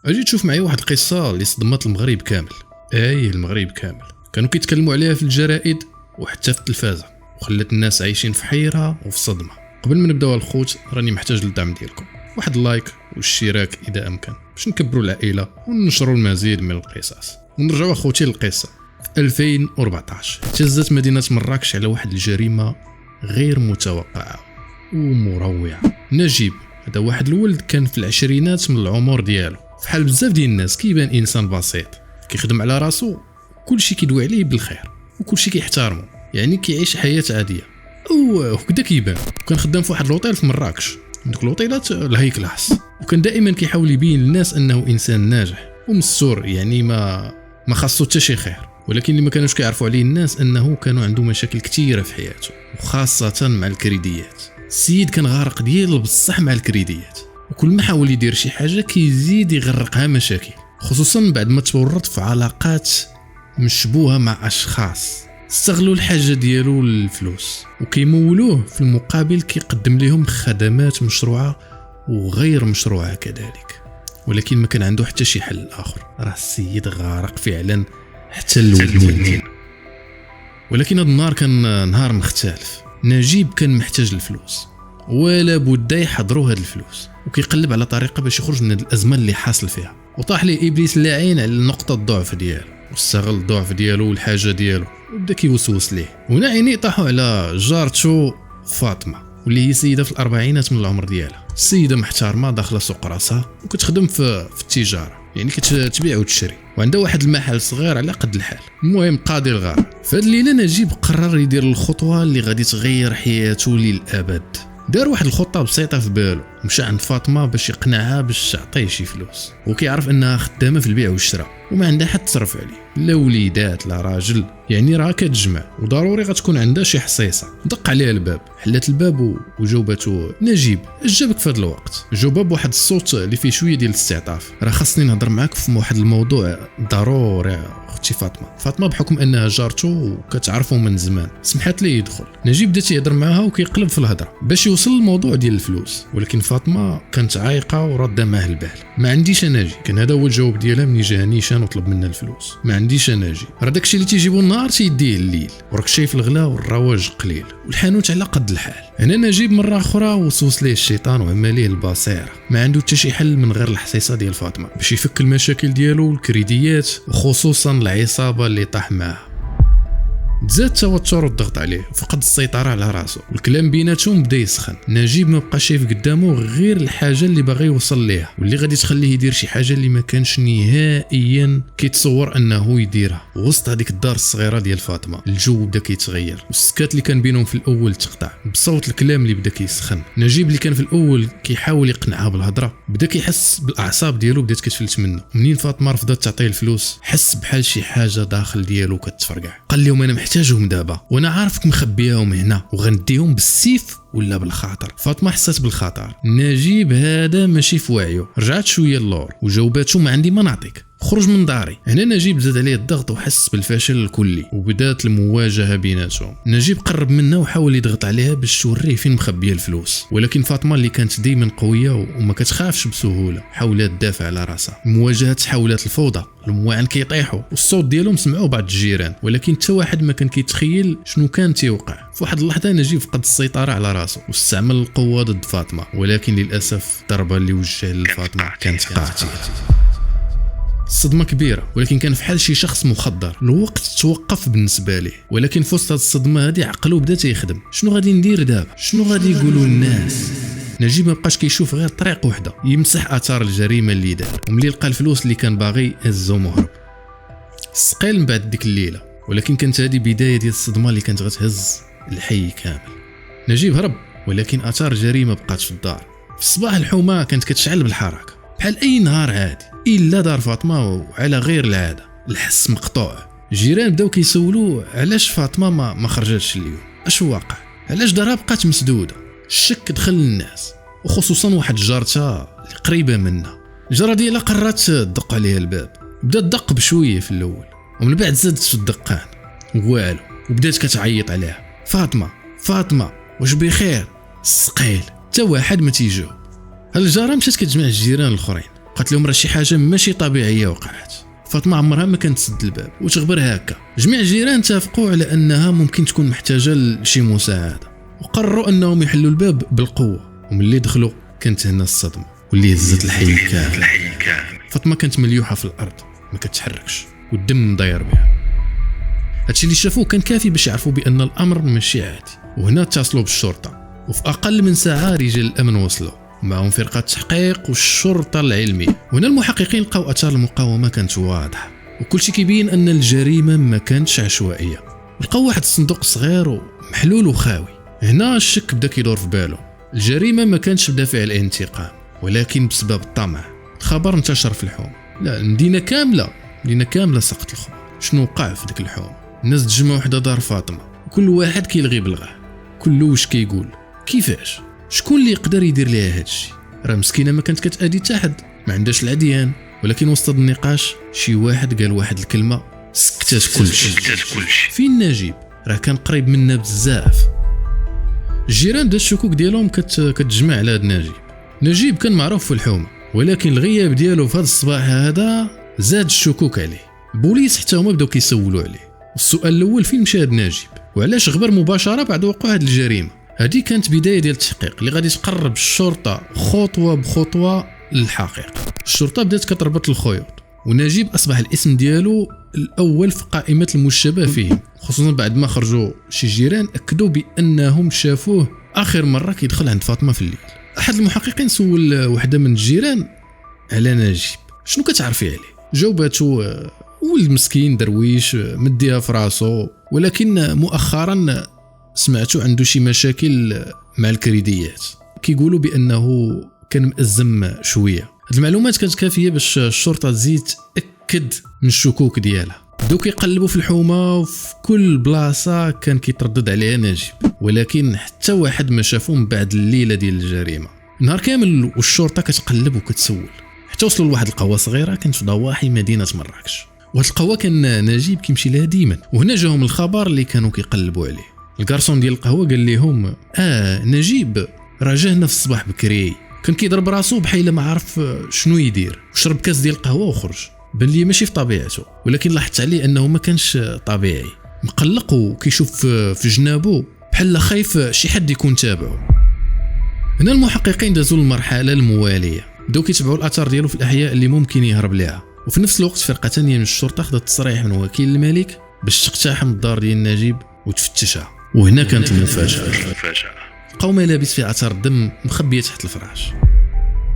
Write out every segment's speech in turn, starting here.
اجي تشوف معايا واحد القصه اللي صدمت المغرب كامل. المغرب كامل كانوا كيتكلموا عليها في الجرائد وحتى في التلفازه، وخلت الناس عايشين في حيره وفي صدمه. قبل ما نبداو الخوت راني محتاج للدعم ديالكم، واحد اللايك والاشتراك اذا امكن، باش نكبروا العائله وننشروا المزيد من القصص. ونرجعوا اخوتي للقصه. في 2014 اهتزت مدينه مراكش على واحد الجريمه غير متوقعه ومروعه. نجيب هذا واحد الولد كان في العشرينات من العمر ديالو، فحال بزاف ديال الناس كيبان انسان بسيط كيخدم على راسو، كلشي كيدوي عليه بالخير وكلشي كيحترمه، يعني كيعيش حياه عاديه وكذا كيبان. وكان خدام في واحد لوطيل في مراكش، دوك لوطيلات الهاي كلاس، وكان دائما كيحاول يبين للناس انه انسان ناجح ومستور، يعني ما خاصو حتى شي خير. ولكن اللي ما كانوش كيعرفوا عليه الناس انه كانوا عنده مشاكل كثيره في حياته، وخاصه مع الكريديات. السيد كان غارق ديال بصح مع الكريديات، وكل ما حاول يدير شي حاجه كيزيد يغرقها مشاكل، خصوصا بعد ما تورط في علاقات مشبوهه مع اشخاص استغلوا الحاجه ديالو للفلوس، وكيمولوه في المقابل كيقدم لهم خدمات مشروعه وغير مشروعه كذلك. ولكن ما كان عنده حتى شي حل اخر، راه السيد غارق فعلا حتى الودنين. ولكن هذا النهار كان نهار مختلف. نجيب كان محتاج الفلوس، ولا بد يحضروا هاد الفلوس، وكيقلب على طريقه باش يخرج من الازمه اللي حاصل فيها. وطاح ليه ابليس اللاعين على نقطه الضعف ديالو، واستغل الضعف ديالو والحاجه ديالو وبدا كيوسوس ليه. هنا عيني طاحوا على جارته فاطمه، واللي هي سيده في الاربعينات من العمر ديالها. السيده محترمه داخله سوق راسها وكتخدم في التجاره، يعني كتبيع وتشري، وعندها واحد المحل صغير على قد الحال. المهم قاضي الغار. فهاد الليله نجيب قرر يدير الخطوه اللي غادي تغير حياته للابد. دار واحد الخطه بسيطه في بالو، مشى عند فاطمه باش يقنعها باش تعطيه شي فلوس، وكيعرف انها خدامه في البيع والشراء وما عندها حد تصرف عليه، لا وليدات لا راجل، يعني راه كتجمع وضروري غتكون عندها شي حصيصه. دق عليها الباب، حلات الباب وجاوبته نجيب: اش جابك في هذا الوقت؟ جاوبها بواحد الصوت اللي فيه شويه ديال الاستعطاف: راه خاصني نهضر معاك في واحد الموضوع ضروري اختي فاطمه بحكم انها جارته وكتعرفه من زمان سمحت ليه يدخل. نجيب بدا تيهضر معاها وكيقلب في الهضره باش يوصل للموضوع ديال الفلوس، ولكن فاطمه كانت عايقه ورده معاه البال. ما عنديش انا جي، كان هذا هو الجواب ديالها ملي جا نيشان وطلب منها الفلوس. ما عنديش انا جي، راه داكشي اللي تيجيبو النهار تيديه الليل، وراك شايف الغلا والرواج قليل والحانوت على قد الحال. هنا نجيب مره اخرى وسوس ليه الشيطان وعمل ليه البصيره. ما عنده حتى شي حل من غير الحصيصه ديال فاطمه باش يفك المشاكل ديالو والكريديات، وخصوصا العصابه اللي طاح معاها. زاد التوتر والضغط عليه، فقد السيطره على راسه، والكلام بيناتهم بدا يسخن. نجيب ما بقى شايف قدامه غير الحاجه اللي باغي يوصل ليها، واللي غادي تخليه يدير شي حاجه اللي ما كانش نهائيا كيتصور انه يديرها. وسط هذيك الدار الصغيره ديال فاطمه الجو بدا كيتغير، والسكات اللي كان بينهم في الاول تقطع بصوت الكلام اللي بدا كيسخن. نجيب اللي كان في الاول كيحاول يقنعها بالهضره بدا كيحس بالاعصاب ديالو بدات كتفلت منه. منين فاطمه رفضت تعطيه الفلوس حس بحال شي حاجه داخل ديالو كتفرقع. قال لهم: انا محتاجهم دابا، وانا عارفك مخبياهم هنا وغنديهم بالسيف ولا بالخاطر. فاطمه حسات بالخطر. نجيب هذا ماشي في وعيه، رجعت شويه للور وجاوباتو: ما عندي ما نعطيك، خرج من داري. هنا نجيب زاد عليه الضغط وحس بالفشل الكلي، وبدات المواجهه بيناتهم. نجيب قرب منها وحاول يضغط عليها باش توريه فين مخبيه الفلوس، ولكن فاطمه اللي كانت ديما قويه وما كتخافش بسهوله حاولت تدافع على راسها. المواجهه تحولت لفوضى، المواعن كيطيحوا والصوت ديالهم سمعوه بعض الجيران، ولكن حتى واحد ما كان كيتخيل شنو كان تيوقع. في واحد اللحظه نجيب فقد السيطره على راسه واستعمل القوه ضد فاطمه، ولكن للاسف الضربه اللي وجهها لفاطمه كانت قاتله. الصدمه كبيره، ولكن كان في حال شي شخص مخدر. الوقت توقف بالنسبه ليه، ولكن في وسط هذه الصدمه هذه عقله بدا تيخدم. شنو غادي ندير دابا؟ شنو غادي يقولوا الناس؟ نجيب ما بقاش كيشوف غير طريق وحده يمسح اثار الجريمه اللي دار، وملي لقى الفلوس اللي كان باغي هزو مهرب. سقيل من بعد ديك الليله، ولكن كانت هذه بدايه ديال الصدمه اللي كانت غتهز الحي كامل. نجيب هرب، ولكن اثار الجريمه بقات في الدار. في الصباح الحومه كانت كتشعل بالحركه بحال اي نهار عادي، الا دار فاطمه وعلى غير العاده. الحس مقطوع. الجيران بداو كيسولوا علاش فاطمه ما خرجتش اليوم، اش واقع، علاش دارها بقات مسدوده. الشك دخل للناس، وخصوصا واحد جارتها اللي قريبه منها. الجاره ديالها قررت تدق عليها الباب. بدات تدق بشويه في الاول، ومن بعد زادت في الدقان والو، وبدات كتعيط عليها: فاطمه واش بخير؟ السقيل حتى واحد ما تيجاوب. الجاره مشات كتجمع الجيران الاخرين، قالت لهم راه شي حاجه ماشي طبيعيه وقعت. فاطمه عمرها ما كانت تسد الباب وتغبر هكا. جميع الجيران اتفقوا على انها ممكن تكون محتاجه لشي مساعده، وقرروا انهم يحلوا الباب بالقوه. وملي دخلوا كانت هنا الصدمه واللي هزت الحي كامل. فاطمه كانت مليوحه في الارض ما كتحركش والدم داير بها. هادشي اللي شافوه كان كافي باش يعرفوا بان الامر ماشي عادي. وهنا اتصلوا بالشرطه، وفي اقل من ساعه رجال الامن وصلوا معهم فرقه التحقيق والشرطه العلميه. وهنا المحققين لقاو اثار المقاومه كانت واضحه، وكل شيء كيبين ان الجريمه ما كانتش عشوائيه. لقاو واحد الصندوق صغير ومحلول وخاوي. هنا الشك بدا كيدور في بالو. الجريمه ما كانتش بدافع الانتقام ولكن بسبب الطمع. الخبر انتشر في الحومه، لا المدينه كامله سقط الخبر. شنو وقع في ديك الحومه؟ الناس تجمعوا حدا دار فاطمه وكل واحد كيلغي بلغاه. كل واش كيقول كيفاش شكون اللي يقدر يدير ليها هادشي؟ راه مسكينه ما كانت كتادي حتى حد، ما عندهاش العديان. ولكن وسط النقاش شي واحد قال واحد الكلمه سكتات كلشي. فين نجيب؟ راه كان قريب منا بزاف. الجيران بدات الشكوك ديالهم كتجمع على هاد نجيب كان معروف في الحومه، ولكن الغياب ديالو في هذا الصباح هذا زاد الشكوك عليه. البوليس حتى هما بداو كيسولوا عليه. السؤال الاول فين مشى هاد نجيب وعلاش غبر مباشره بعد وقوع هاد الجريمه؟ هذه كانت بدايه ديال التحقيق اللي غادي تقرب الشرطه خطوه بخطوه للحقيقه. الشرطه بدات كتربط الخيوط، ونجيب اصبح الاسم ديالو الاول في قائمه المشتبه فيه، خصوصا بعد ما خرجوا شي جيران اكدوا بانهم شافوه اخر مره كيدخل عند فاطمه في الليل. احد المحققين سول وحده من الجيران على نجيب شنو كتعرفي عليه؟ جاوباتو ولد مسكين درويش مديها في راسو، ولكن مؤخرا سمعتو عنده شي مشاكل مع الكريديات. كيقولوا بانه كان مأزم شويه. هاد المعلومات كانت كافيه باش الشرطه تزيد تاكد من الشكوك ديالها. بداو كيقلبوا في الحومه وفي كل بلاصه كان كيتردد عليها نجيب، ولكن حتى واحد ما شافو من بعد الليله ديال الجريمه. نهار كامل والشرطه كتقلب وكتسول حتى وصلوا لواحد القهوه صغيره كانت في ضواحي مدينه مراكش. وهاد القهوه كان نجيب كيمشي لها ديما. وهنا جاهم الخبر اللي كانوا كيقلبوا عليه. الكارسون ديال القهوه قال لهم نجيب راه جا هنا في الصباح بكري، كان كيضرب راسو بحال ما عارف شنو يدير، وشرب كاس ديال القهوه وخرج. بان لي ماشي في طبيعته، ولكن لاحظت عليه انه ما كانش طبيعي، مقلق وكيشوف في جنابه بحال خايف شي حد يكون تابعه. هنا المحققين دازوا المرحله المواليه، بداو كيتبعوا الاثار ديالو في الاحياء اللي ممكن يهرب لها. وفي نفس الوقت فرقه ثانيه من الشرطه خدت تصريح من وكيل الملك باش تقتحم الدار ديال نجيب وتفتشها. وهنا كانت المفاجاه، لقاو ملابس فيها اثار دم مخبيه تحت الفراش.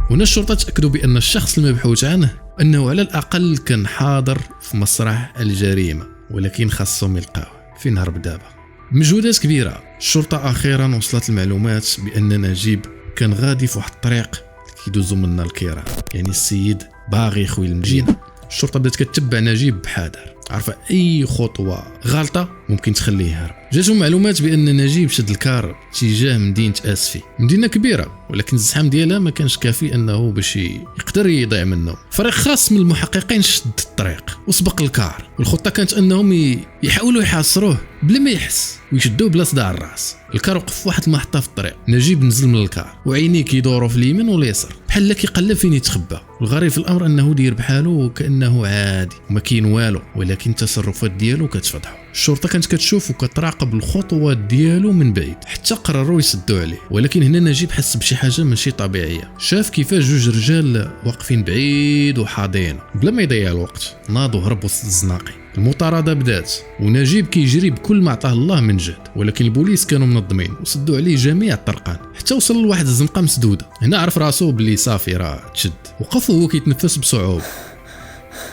هنا الشرطه تاكدوا بان الشخص المبحوث عنه انه على الاقل كان حاضر في مسرح الجريمه، ولكن خاصهم يلقاوه. فين هرب دابا؟ مجهودات كبيره. الشرطه اخيرا وصلت المعلومات بان نجيب كان غادي في واحد الطريق كيدوزو منها الكيران، يعني السيد باغي يخوي المدينه. الشرطه بدات كتتبع نجيب بحذر، عارفه اي خطوه غلطه ممكن تخليه يهرب. جاتهم معلومات بان نجيب شد الكار اتجاه مدينه اسفي، مدينه كبيره ولكن الزحام ديالها ما كانش كافي انه باش يقدر يضيع منه. فريق خاص من المحققين شد الطريق وسبق الكار، والخطه كانت انهم يحاولوا يحاصروه بلا ما يحس ويشدوه بلا صداع الراس. الكار وقف في واحد المحطه في الطريق، نجيب نزل من الكار وعينيه كيدوروا في اليمين واليسار بحال كيقلب فين يتخبى. الغريب في الامر انه داير بحاله كانه عادي وما كاين والو، ولكن التصرفات ديالو كتفضحو. الشرطه كانت كتشوف وكتراقب الخطوات ديالو من بعيد حتى قرروا يسدوا عليه. ولكن هنا نجيب حس بشي حاجه ماشي طبيعيه. شاف كيفاش جوج رجال واقفين بعيد وحاضين بلا ما يضيع الوقت. ناضوا هربوا وسط الزناقي. المطارده بدات ونجيب كيجري بكل ما عطاه الله من جهد، ولكن البوليس كانوا منظمين وسدوا عليه جميع الطرقان حتى وصل لواحد الزنقه مسدوده. هنا عرف راسو باللي صافي راه تشد. وقف وهو كيتنفس بصعوبه،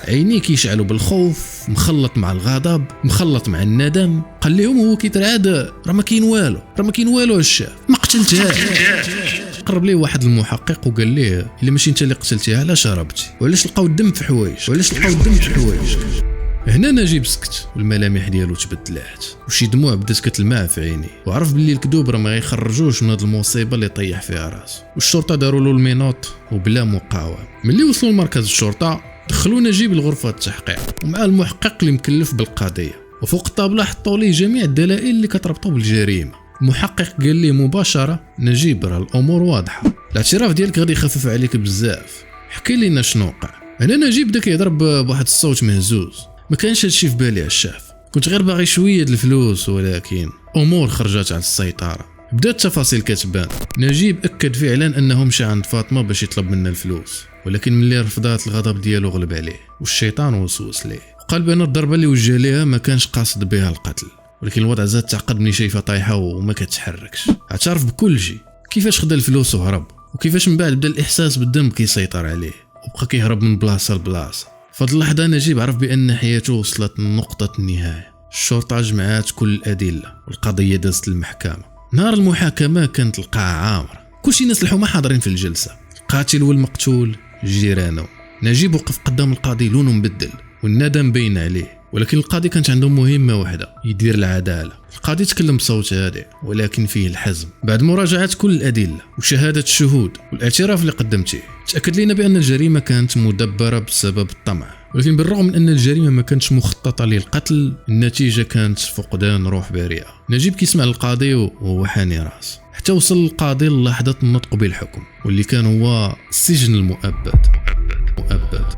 عينيه كيشعلوا بالخوف مخلط مع الغضب مخلط مع الندم. قال لهم هو كيترعد راه ما كاين والو الشاف، ما قتلتهاش. قرب ليه واحد المحقق وقال ليه الا ماشي انت اللي قتلتيها علاش هربتي؟ وعلاش لقاو الدم في حوايج؟ هنا نجيب سكت والملامح ديالو تبدلات وشي دموع بدات كتلمع في عينيه، وعرف باللي الكذوب راه ما غيخرجوش من هاد المصيبه اللي طيح فيها راسو. والشرطه داروا له المينوط وبلا مقاومه. ملي وصلوا لمركز الشرطه دخلوا نجيب لغرفه التحقيق ومع المحقق اللي مكلف بالقضيه، وفوق الطابله حطوا ليه جميع الدلائل اللي كتربطوا بالجريمه. المحقق قال ليه مباشره نجيب راه الامور واضحه، الاعتراف ديالك غادي يخفف عليك بزاف حكي لينا شنو وقع. انا نجيب بدا كيهضر بواحد الصوت مهزوز، ما كانش هادشي في بالي عشاف، كنت غير باغي شويه الفلوس، ولكن امور خرجت على السيطره. بدات التفاصيل كتبان. نجيب اكد فعلا انه مشى عند فاطمه باش يطلب منها الفلوس، ولكن ملي رفضات الغضب ديالو غلب عليه والشيطان وسوس ليه، وقال بان الضربه اللي وجه ليها ما كانش قاصد بها القتل. ولكن الوضع زاد تعقد ملي شايفها طايحه وما كتحركش. اعترف بكل شيء، كيفاش خدا الفلوس وهرب، وكيفاش من بعد بدا الاحساس بالذنب كيسيطر عليه وبقى كيهرب من بلاصه لبلاصه. فهاد اللحظه نجيب عرف بان حياته وصلت لنقطه النهايه. الشرطه جمعات كل الادله والقضيه دازت للمحكمه. نهار المحاكمه كانت القاعه عامره، كلشي ناس الحومه حاضرين في الجلسه، القاتل والمقتول جيرانه. نجيب وقف قدام القاضي لونه مبدل والندم باين عليه، ولكن القاضي كانت عنده مهمه واحده، يدير العداله. القاضي تكلم بصوت هادئ ولكن فيه الحزم. بعد مراجعه كل الادله وشهاده الشهود والاعتراف اللي قدمتيه، تاكد لنا بان الجريمه كانت مدبره بسبب الطمع. ولكن بالرغم من ان الجريمه ما كانتش مخططه للقتل، النتيجه كانت فقدان روح بريئه. نجيب كيسمع القاضي وهو حاني راس، حتى وصل القاضي للحظه النطق بالحكم، واللي كان هو السجن المؤبد.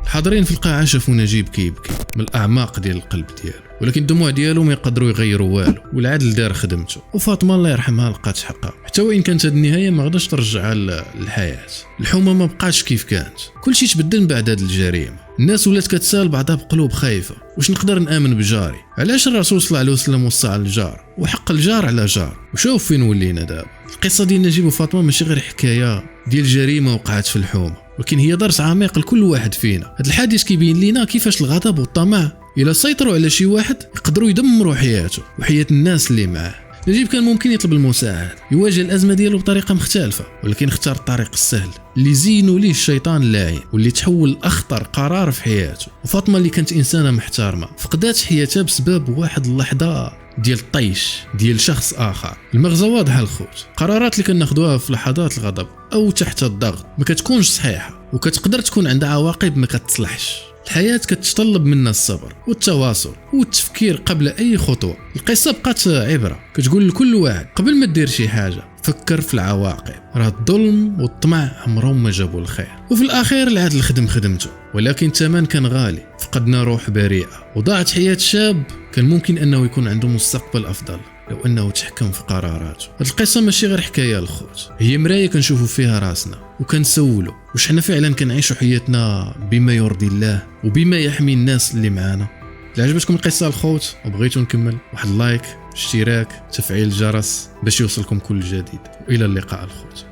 الحاضرين في القاعه شافوا نجيب كيبكي من الاعماق ديال القلب ديالو، ولكن الدموع ديالو ما يقدروا يغيروا والو، والعدل دار خدمته. وفاطمه الله يرحمها لقات حقها، حتى وان كانت هذه النهايه ما غاداش ترجعها للحياه. الحومه ما بقاش كيف كانت، كلشي تبدل من بعد هذه الجريمه. الناس ولات كتسال بعضها بقلوب خايفه، واش نقدر نامن بجاري؟ علاش الرسول صلى الله عليه وسلم وصى على الجار وحق الجار على جار؟ وشوف فين ولينا دابا. القصه ديال نجيب وفاطمه ماشي غير حكايه ديال جريمه وقعت في الحومه، ولكن هي درس عميق لكل واحد فينا. هذا الحديث كيبين لنا كيفاش الغضب والطمع الا سيطروا على شي واحد يقدروا يدمروا حياته وحياه الناس اللي معاه. نجيب كان ممكن يطلب المساعدة، يواجه الأزمة ديالو بطريقة مختلفة، ولكن اختار الطريق السهل اللي زينوا ليه الشيطان اللاعين، واللي تحول أخطر قرار في حياته. وفاطمة اللي كانت إنسانة محترمة فقدات حياتها بسبب واحد اللحظة ديال الطيش ديال شخص آخر. المغزى واضح الخوت، قرارات اللي كناخدوها في لحظات الغضب أو تحت الضغط ما كتكونش صحيحة، وكتقدر تكون عندها عواقب ما كتصلحش. الحياة كتطلب منا الصبر والتواصل والتفكير قبل أي خطوة. القصة بقات عبرة كتقول لكل واحد قبل ما دير شي حاجة فكر في العواقب، راه الظلم والطمع عمرهم ما جابوا الخير. وفي الأخير العدل خدم خدمته، ولكن الثمن كان غالي. فقدنا روح بريئة وضاعت حياة شاب كان ممكن أنه يكون عنده مستقبل أفضل لو أنه تحكم في قراراته. هاد القصة ماشي غير حكاية الخوت، هي مراية كنشوفوا فيها راسنا وكنسولوا واش حنا فعلا كنعيشوا حياتنا بما يرضي الله وبما يحمي الناس اللي معانا. إلا عجبتكم القصة الخوت وبغيتوا نكمل، واحد اللايك، اشتراك، تفعيل الجرس باش يوصلكم كل جديد. وإلى اللقاء الخوت.